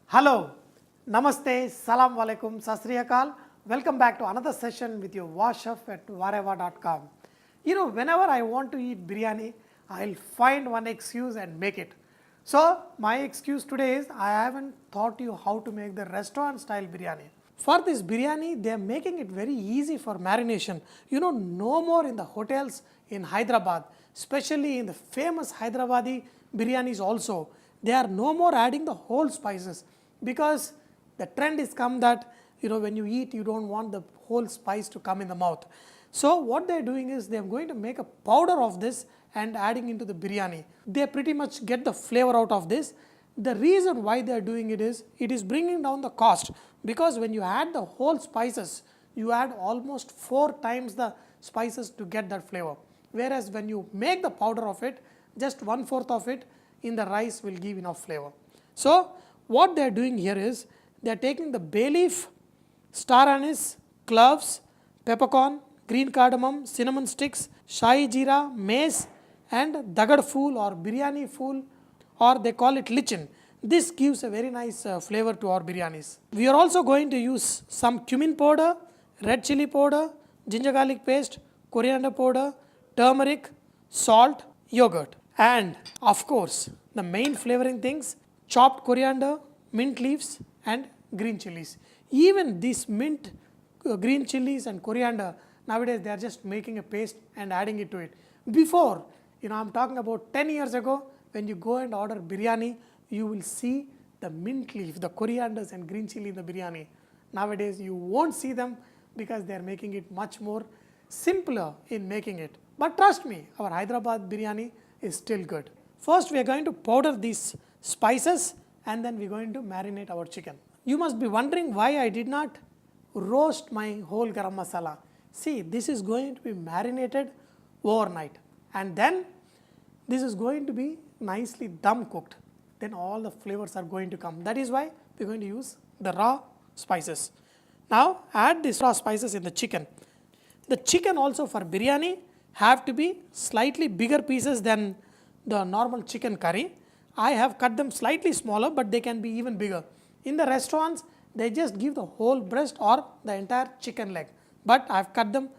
Hello, Namaste, Salam Alaikum, Sat Sri Akal. Welcome back to another session with your War Chef at Vareva.com. Whenever I want to eat biryani, I'll find one excuse and make it. So, my excuse today is I haven't taught you how to make the restaurant style biryani. For this biryani, they are making it very easy for marination. No more in the hotels in Hyderabad, especially in the famous Hyderabadi biryanis also. They are no more adding the whole spices because the trend is come that when you eat you don't want the whole spice to come in the mouth. So what they are doing is they are going to make a powder of this and adding into the biryani. They pretty much get the flavor out of this. The reason why they are doing it is bringing down the cost, because when you add the whole spices you add almost 4 times the spices to get that flavor, whereas when you make the powder of it, just 1/4 of it in the rice will give enough flavor. So what they are doing here is they are taking the bay leaf, star anise, cloves, peppercorn, green cardamom, cinnamon sticks, shahi jeera, mace and dagad fool or biryani fool, or they call it lichin. This gives a very nice flavor to our biryanis. We are also going to use some cumin powder, red chili powder, ginger garlic paste, coriander powder, turmeric, salt, yogurt, and of course the main flavoring things, chopped coriander, mint leaves and green chilies. Even this mint, green chilies and coriander, nowadays they are just making a paste and adding it to it. Before, I am talking about 10 years ago, when you go and order biryani, you will see the mint leaf, the corianders and green chili in the biryani. Nowadays you won't see them because they are making it much more simpler in making it. But trust me, our Hyderabad biryani is still good. First we are going to powder these spices and then we are going to marinate our chicken. You must be wondering why I did not roast my whole garam masala. See, this is going to be marinated overnight and then this is going to be nicely dum cooked. Then all the flavors are going to come. That is why we are going to use the raw spices. Now add these raw spices in the chicken. The chicken also for biryani have to be slightly bigger pieces than the normal chicken curry. I have cut them slightly smaller, but they can be even bigger. In the restaurants, they just give the whole breast or the entire chicken leg. But I have cut them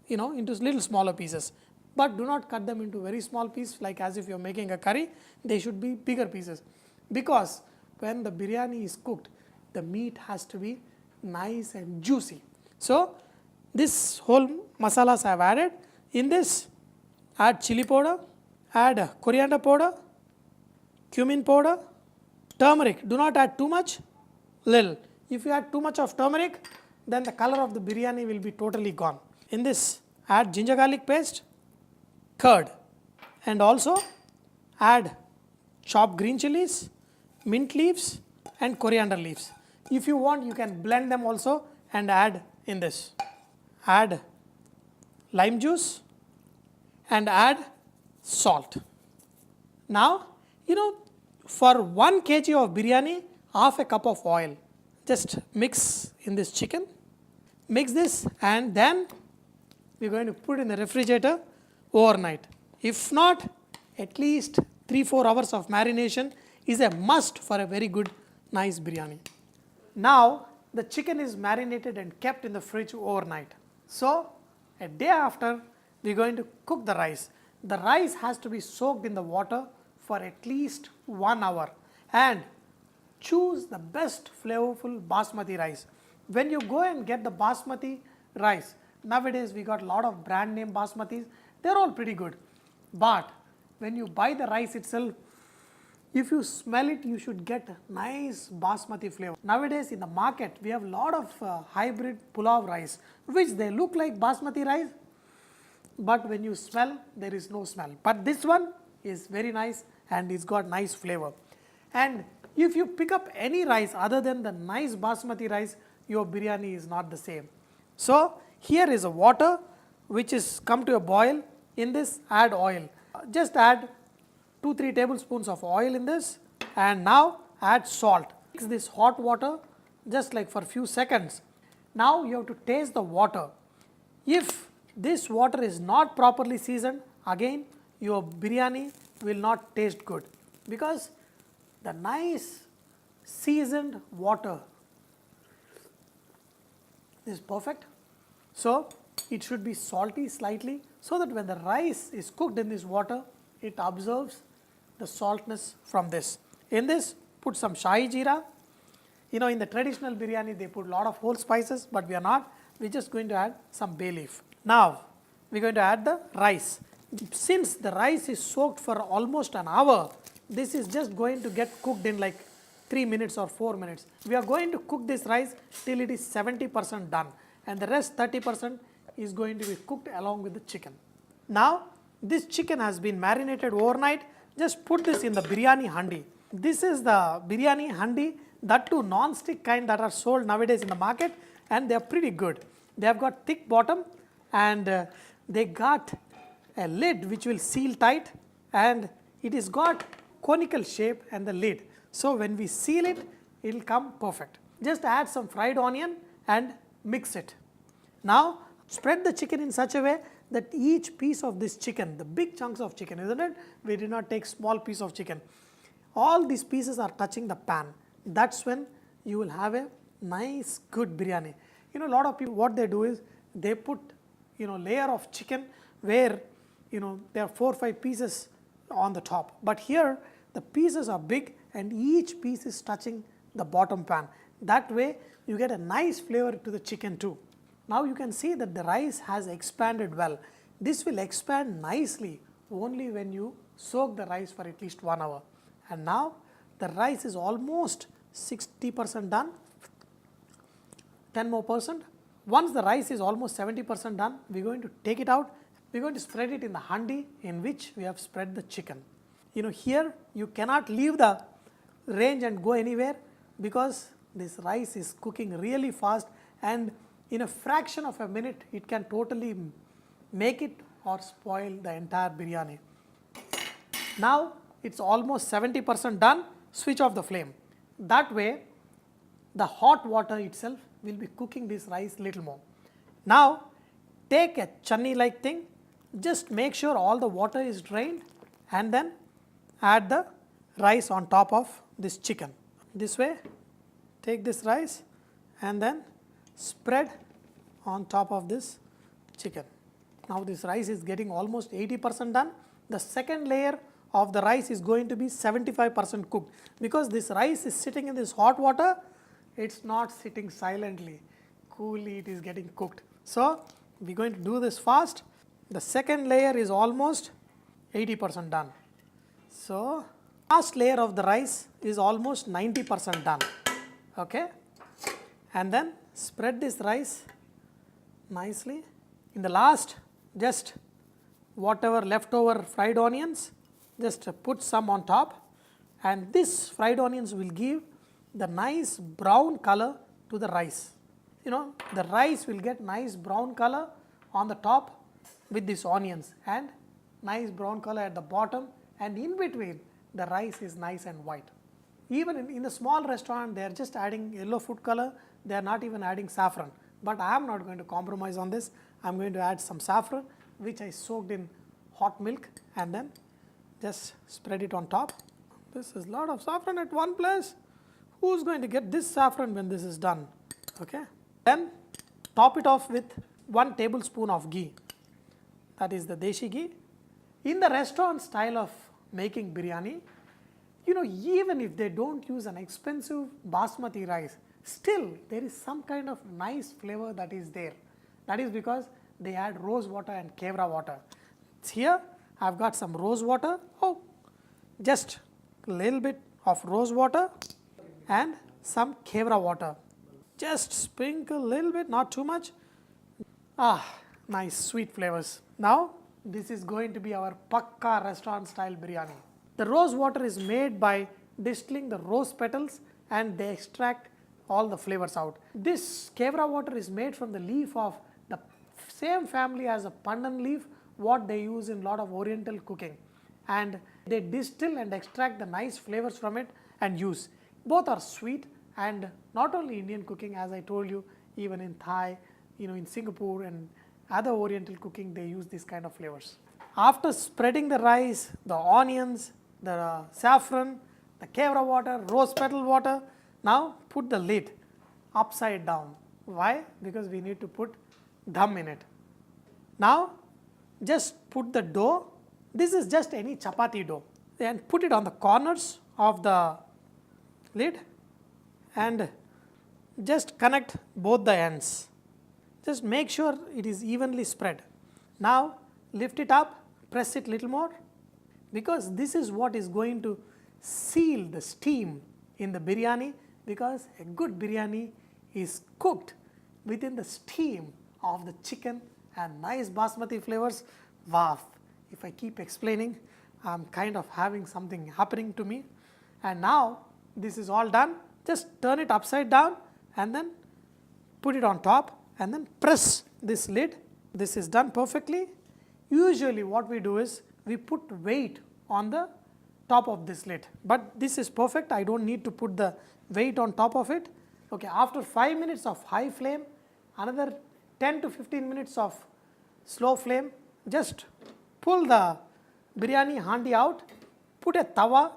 into little smaller pieces. But do not cut them into very small pieces like as if you are making a curry. They should be bigger pieces. Because when the biryani is cooked, the meat has to be nice and juicy. So this whole masalas I have added. In this, add chili powder, add coriander powder, cumin powder, turmeric. Do not add too much, little. If you add too much of turmeric, then the color of the biryani will be totally gone. In this, add ginger garlic paste, curd, and also add chopped green chilies, mint leaves and coriander leaves. If you want, you can blend them also and add in this. Add lime juice and add salt. Now, for 1 kg of biryani, half a cup of oil. Just mix in this chicken. Mix this and then we are going to put in the refrigerator overnight. If not, at least 3-4 hours of marination is a must for a very good, nice biryani. Now, the chicken is marinated and kept in the fridge overnight. So, a day after, we are going to cook the rice. The rice has to be soaked in the water for at least 1 hour and choose the best flavorful basmati rice. When you go and get the basmati rice, nowadays we got a lot of brand name basmatis, they are all pretty good. But when you buy the rice itself, if you smell it, you should get nice basmati flavor. Nowadays in the market, we have a lot of hybrid pulao rice, which they look like basmati rice, but when you smell, there is no smell. But this one is very nice and it's got nice flavor. And if you pick up any rice other than the nice basmati rice, your biryani is not the same. So here is a water which is come to a boil. In this, add oil. Just add 2-3 tablespoons of oil in this and now add salt. Mix this hot water just like for few seconds. Now you have to taste the water. If this water is not properly seasoned, again your biryani will not taste good, because the nice seasoned water is perfect. So it should be salty slightly, so that when the rice is cooked in this water, it absorbs the saltness from this. In this, put some shahi jeera. You know, in the traditional biryani, they put a lot of whole spices, but we are not. We're just going to add some bay leaf. Now, we're going to add the rice. Since the rice is soaked for almost an hour, this is just going to get cooked in like 3 minutes or 4 minutes. We are going to cook this rice till it is 70% done, and the rest 30% is going to be cooked along with the chicken. Now, this chicken has been marinated overnight. Just put this in the biryani handi. This is the biryani handi, that too non-stick kind that are sold nowadays in the market, and they are pretty good. They have got thick bottom, and they got a lid which will seal tight, and it is got conical shape and the lid. So when we seal it, it will come perfect. Just add some fried onion and mix it. Now spread the chicken in such a way that each piece of this chicken, the big chunks of chicken, isn't it? We did not take small piece of chicken. All these pieces are touching the pan. That's when you will have a nice good biryani. You know, a lot of people, what they do is they put, you know, layer of chicken where, you know, there are 4 or 5 pieces on the top. But here the pieces are big and each piece is touching the bottom pan. That way you get a nice flavor to the chicken too. Now you can see that the rice has expanded well. This will expand nicely only when you soak the rice for at least 1 hour. And now the rice is almost 60% done, 10 more percent. Once the rice is almost 70% done, we are going to take it out. We are going to spread it in the handi in which we have spread the chicken. You know, here you cannot leave the range and go anywhere, because this rice is cooking really fast, and in a fraction of a minute it can totally make it or spoil the entire biryani. Now it's almost 70% done. Switch off the flame. That way the hot water itself will be cooking this rice little more. Now take a chutney like thing, just make sure all the water is drained, and then add the rice on top of this chicken. This way, take this rice and then spread on top of this chicken. Now this rice is getting almost 80% done. The second layer of the rice is going to be 75% cooked, because this rice is sitting in this hot water. It's not sitting silently, coolly it is getting cooked. So we're going to do this fast. The second layer is almost 80% done. So last layer of the rice is almost 90% done. Okay, and then spread this rice nicely. In the last, just whatever leftover fried onions, just put some on top, and this fried onions will give the nice brown color to the rice. You know, the rice will get nice brown color on the top with these onions, and nice brown color at the bottom, and in between the rice is nice and white. Even in the small restaurant, they are just adding yellow food color, they are not even adding saffron. But I am not going to compromise on this. I am going to add some saffron, which I soaked in hot milk, and then just spread it on top. This is a lot of saffron at one place. Who's going to get this saffron when this is done? Okay. Then top it off with 1 tablespoon of ghee. That is the deshi ghee. In the restaurant style of making biryani, you know, even if they don't use an expensive basmati rice, still there is some kind of nice flavor that is there. That is because they add rose water and kevra water. Here I have got some rose water, just a little bit of rose water and some kevra water. Just sprinkle a little bit, not too much. Nice sweet flavors. Now this is going to be our pakka restaurant style biryani. The rose water is made by distilling the rose petals, and they extract all the flavors out. This kevra water is made from the leaf of the same family as a pandan leaf, what they use in lot of oriental cooking, and they distill and extract the nice flavors from it and use. Both are sweet, and not only Indian cooking, as I told you, even in Thai, you know, in Singapore and other Oriental cooking, they use these kind of flavors. After spreading the rice, the onions, the saffron, the kevra water, rose petal water, now put the lid upside down. Why? Because we need to put dham in it. Now just put the dough, this is just any chapati dough, and put it on the corners of the lid and just connect both the ends. Just make sure it is evenly spread. Now lift it up, press it little more, because this is what is going to seal the steam in the biryani, because a good biryani is cooked within the steam of the chicken and nice basmati flavors. Wow, if I keep explaining, I'm kind of having something happening to me. And now this is all done, just turn it upside down and then put it on top and then press this lid. This is done perfectly. Usually what we do is we put weight on the top of this lid, but this is perfect. I don't need to put the weight on top of it. Okay, after 5 minutes of high flame, another 10 to 15 minutes of slow flame, just pull the biryani handi out, put a tawa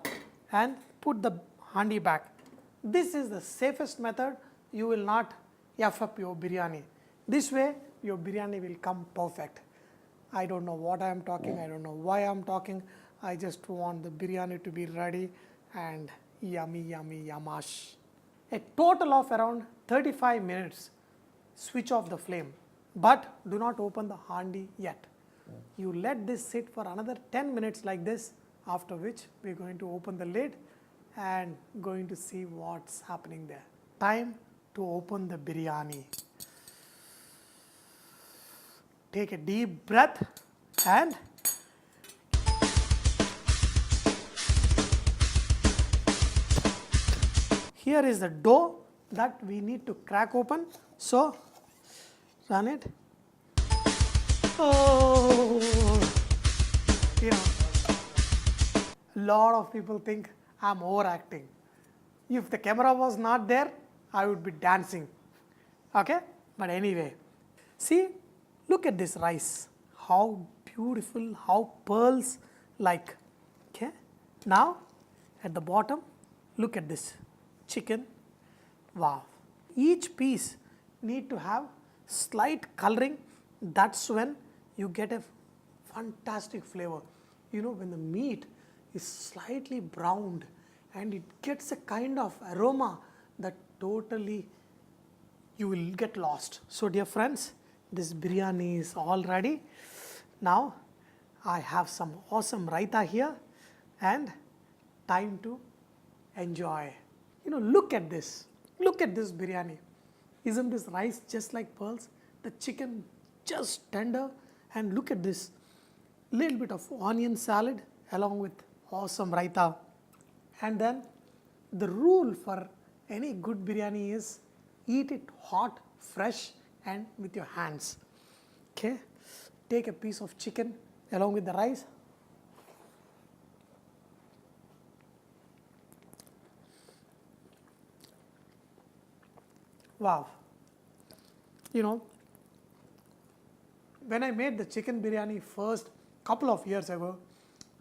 and put the handi back. This is the safest method. You will not F up your biryani. This way your biryani will come perfect. I don't know what I am talking, I don't know why I am talking. I just want the biryani to be ready and yummy, yummy, yamash. A total of around 35 minutes, switch off the flame, but do not open the handi yet. You let this sit for another 10 minutes like this, after which we are going to open the lid and going to see what's happening there. Time to open the biryani. Take a deep breath and here is the dough that we need to crack open. So run it. Oh, you know, a lot of people think I'm overacting. If the camera was not there, I would be dancing. Okay? But anyway, see, look at this rice. How beautiful, how pearls like. Okay? Now, at the bottom, look at this chicken. Wow. Each piece need to have slight coloring. That's when you get a fantastic flavor. You know, when the meat is slightly browned and it gets a kind of aroma that totally you will get lost. So dear friends, this biryani is all ready. Now I have some awesome raita here and time to enjoy. You know, look at this. Look at this biryani. Isn't this rice just like pearls? The chicken just tender, and look at this little bit of onion salad along with awesome raita. And then the rule for any good biryani is eat it hot, fresh and with your hands. Okay, take a piece of chicken along with the rice. Wow. You know, when I made the chicken biryani first couple of years ago,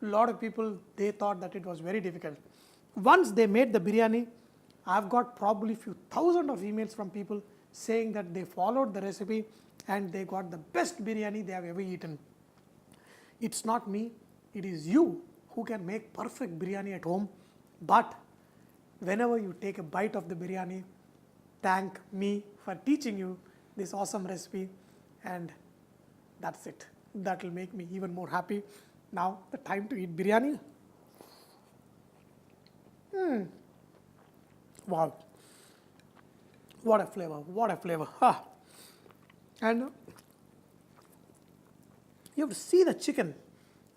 a lot of people, they thought that it was very difficult. Once they made the biryani, I've got probably few thousand of emails from people saying that they followed the recipe and they got the best biryani they have ever eaten. It's not me, it is you who can make perfect biryani at home. But whenever you take a bite of the biryani, thank me for teaching you this awesome recipe, and that's it. That will make me even more happy. Now the time to eat biryani. Wow. What a flavor, what a flavor. Ah. And you have to see the chicken,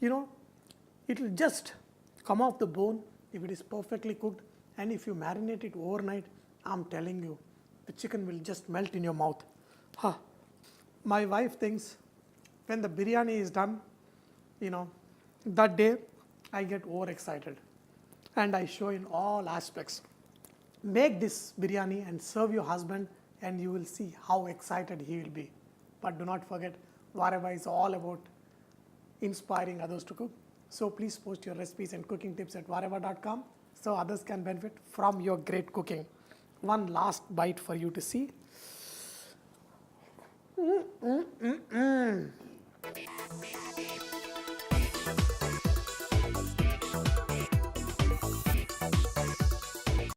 you know, it will just come off the bone if it is perfectly cooked, and if you marinate it overnight, I'm telling you, the chicken will just melt in your mouth. Huh. My wife thinks when the biryani is done, you know, that day I get overexcited and I show in all aspects. Make this biryani and serve your husband and you will see how excited he will be. But do not forget, Vareva is all about inspiring others to cook. So please post your recipes and cooking tips at vareva.com so others can benefit from your great cooking. One last bite for you to see.